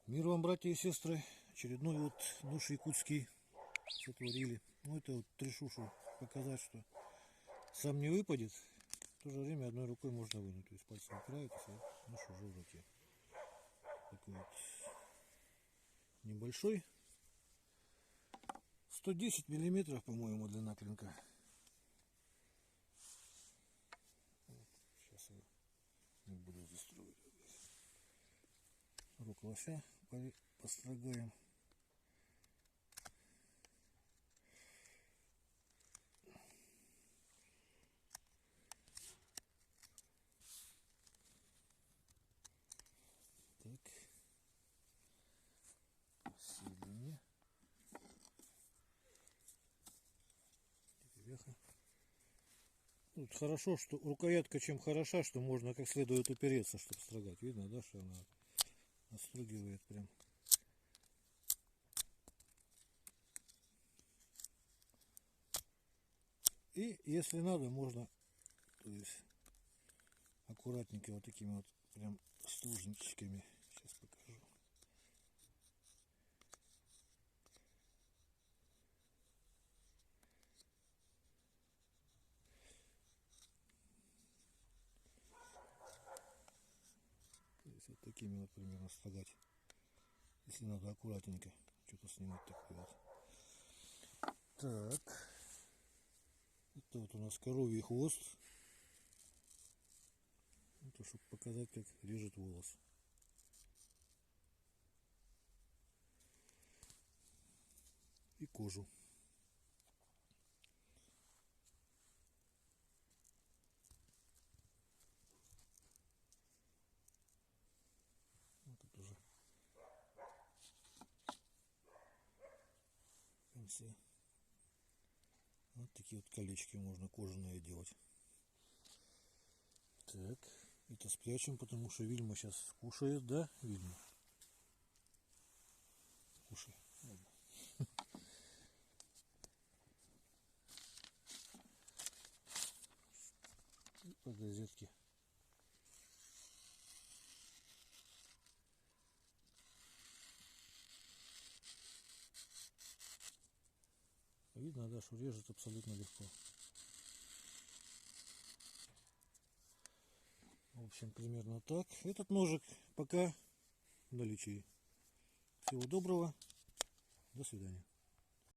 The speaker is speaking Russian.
Мир вам, братья и сестры. Очередной вот нож якутский сотворили. Ну, это вот решушу показать, что сам не выпадет. В то же время одной рукой можно вынуть. То есть пальцы упираетесь, а нож уже в руке. Такой вот небольшой. 110 миллиметров, по-моему, длина клинка. Сейчас я не буду застроить. Рук лося построгаем. Так. Сильнее. Вверха. Тут хорошо, что рукоятка чем хороша, что можно как следует упереться, чтобы строгать. Видно, да, что она отстругивает прям. И если надо, можно, то есть аккуратненько вот такими вот прям стружничками. Сейчас покажу. То есть вот такими вот примерно строгать. Если надо аккуратненько что-то снимать такое вот. Так. Это вот у нас коровий хвост. Это чтобы показать, как режет волос. И кожу. Вот тут уже в конце. Вот такие вот колечки можно кожаные делать. Так, это спрячем, потому что Вильма сейчас кушает, да, Вильма? Кушай. Ладно. И по газетке. Видно, да, что режет абсолютно легко. В общем, примерно так. Этот ножик пока в наличии. Всего доброго. До свидания.